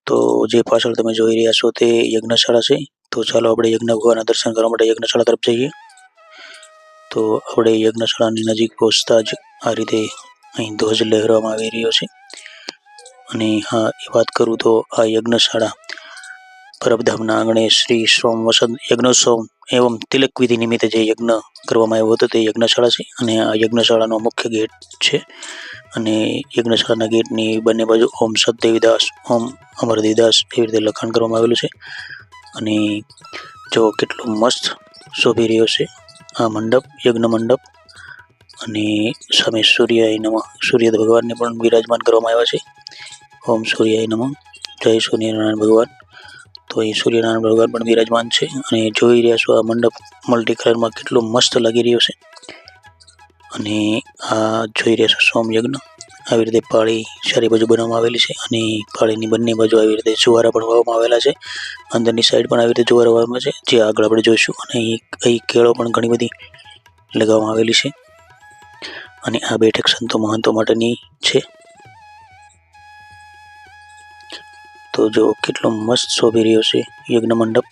તો જે પાછળ તમે જોઈ રહ્યા છો તે યજ્ઞશાળા છે। તો ચાલો આપણે યજ્ઞ ભગવાનના દર્શન કરવા માટે યજ્ઞશાળા તરફ જઈએ। તો આપણે યજ્ઞશાળાની નજીક પહોંચતા જ આ રીતે અહીં ધ્વજ લહેરાવવામાં આવી રહ્યો છે। અને હા, એ વાત કરું તો આ યજ્ઞશાળા પરબધામના આંગણે શ્રી સોમ વસંત યજ્ઞોત્સવ એવં તિલક વિધિ નિમિત્તે જે યજ્ઞ કરવામાં આવ્યો હતો તે યજ્ઞશાળા છે। અને આ યજ્ઞશાળાનો મુખ્ય ગેટ છે। અને યજ્ઞશાળાના ગેટની બંને બાજુ ઓમ સતદેવીદાસ ઓમ અમરદેવદાસ એવી રીતે લખાણ કરવામાં આવેલું છે। અને જો કેટલો મસ્ત શોભી રહ્યો છે આ મંડપ, યજ્ઞ મંડપ। અને સામે સૂર્યાય નમઃ, સૂર્ય ભગવાનને પણ બિરાજમાન કરવામાં આવ્યા છે। ઓમ સૂર્યાય નમઃ, જય સૂર્યનારાયણ ભગવાન। તો અહીં સૂર્યનારાયણ ભગવાન પણ બિરાજમાન છે। અને જોઈ રહ્યા છો આ મંડપ મલ્ટી કલરમાં કેટલો મસ્ત લાગી રહ્યો છે। અને આ જોઈ રહ્યા છો સોમ યજ્ઞ, આવી રીતે પાળી ચારે બાજુ બનાવવામાં આવેલી છે। અને પાળીની બંને બાજુ આવી રીતે જુવારા પણ વાવવામાં આવેલા છે। અંદરની સાઈડ પણ આવી રીતે જુવારા વાવવામાં છે, જે આગળ આપણે જોઈશું। અને અહીં કેળો પણ ઘણી બધી લગાવવામાં આવેલી છે। અને આ બેઠક સંતો મહંતો માટેની છે। તો જો કેટલો મસ્ત શોભી રહ્યો છે યજ્ઞ મંડપ।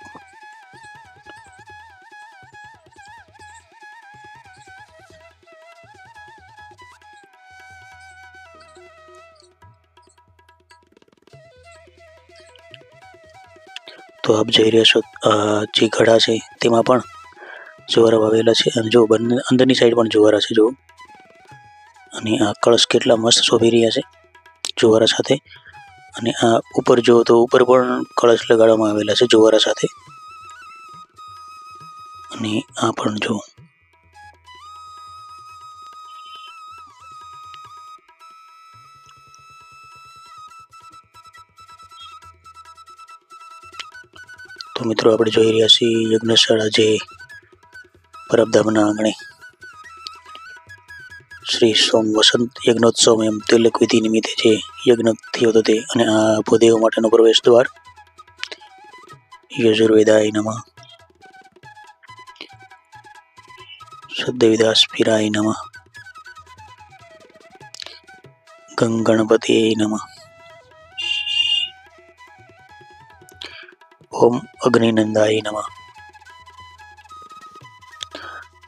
તો આપ જોઈ રહ્યા છો જે ઘડા છે તેમાં પણ જુવારા વાવેલા છે। અને જો બંને અંદરની સાઈડ પણ જુવારા છે જો। અને આ કળશ કેટલા મસ્ત શોભી રહ્યા છે જુવારા સાથે। અને આ ઉપર જો તો ઉપર પણ કળશ લગાડવામાં આવેલા છે જુવારા સાથે। અને આ પણ જો તો મિત્રો આપણે જોઈ રહ્યા છીએ યજ્ઞશાળા જે પરબધામના આંગણે શ્રી સોમ વસંત યજ્ઞોત્સવ એમ તિલક વિધિ નિમિત્તે જે યજ્ઞ થયો હતો તે। અને આ ભૂદેવ માટેનો પ્રવેશ દ્વાર। યજુર્વેદાય નમઃ, સતદેવીદાસ પીરાય નમઃ, ગંગણપતિય નમઃ, ઓમ અગ્નિનંદાય નમઃ।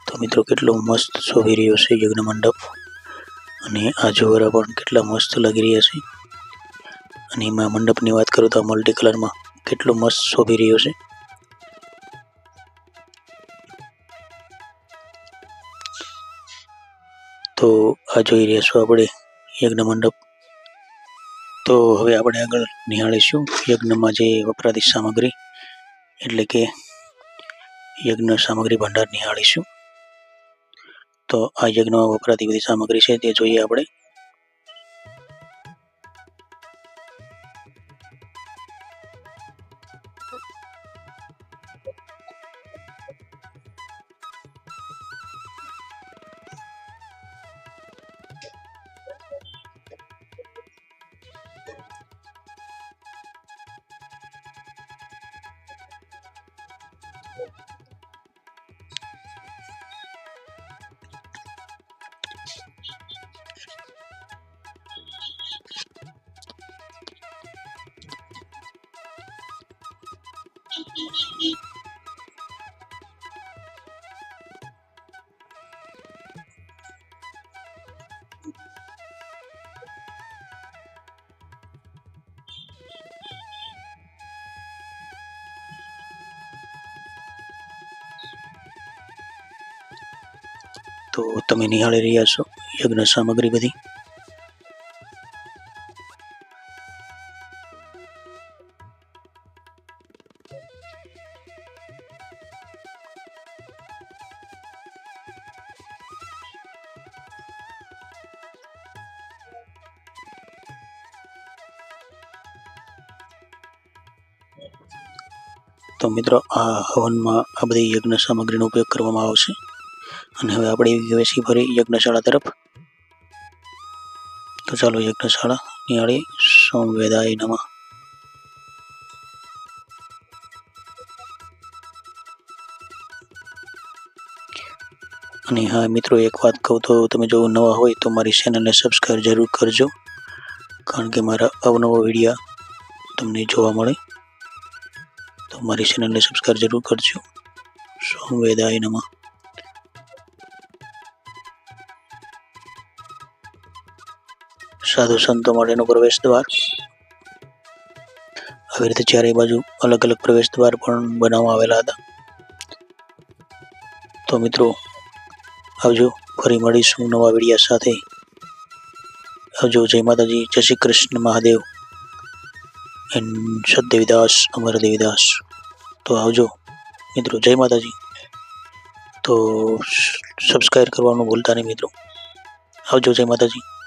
તો મિત્રો કેટલો મસ્ત શોભી રહ્યો છે યજ્ઞ મંડપ। અને આ જુવારા પણ કેટલા મસ્ત લાગી રહ્યા છે। અને એમાં મંડપની વાત કરું તો મલ્ટી કલરમાં કેટલો મસ્ત શોભી રહ્યો છે। તો આ જોઈ રહ્યા છો આપણે યજ્ઞ મંડપ। તો હવે આપણે આગળ નિહાળીશું યજ્ઞમાં જે વપરાતી સામગ્રી, એટલે કે યજ્ઞ સામગ્રી ભંડાર નિહાળીશું। તો આ યજ્ઞમાં વપરાતી બધી સામગ્રી છે તે જોઈએ આપણે। તો તમે નિહાળી રહ્યા છો યજ્ઞ સામગ્રી બધી। તો મિત્રો આ હવનમાં આ બધી યજ્ઞ સામગ્રીનો ઉપયોગ કરવામાં આવશે। અને હવે આપણે બેસી ફરી યજ્ઞશાળા તરફ। તો ચાલો યજ્ઞશાળા નિહાળી। સોમવેદાય નમઃ। અને હા મિત્રો, એક વાત કહું તો તમે જો નવા હોય તો મારી ચેનલને સબસ્ક્રાઈબ જરૂર કરજો, કારણ કે મારા અવનવા વિડીયા તમને જોવા મળે. તો મારી ચેનલને સબસ્ક્રાઈબ જરૂર કરજો. સોમવેદાય નમઃ. સાધુ સંતો માટેનો પ્રવેશ દ્વાર. આવી રીતે ચારે બાજુ અલગ અલગ પ્રવેશ દ્વાર પણ બનાવવામાં આવેલા હતા. તો મિત્રો આવજો, ફરી મળીશું નવા વિડીયો સાથે. આવજો. જય માતાજી, જય શ્રી કૃષ્ણ મહાદેવ એન્ડ સતદેવીદાસ, અમર દેવીદાસ. તો આવજો મિત્રો. જય માતાજી. તો સબસ્ક્રાઈબ કરવાનું ભૂલતા નહીં મિત્રો. આવજો. જય માતાજી.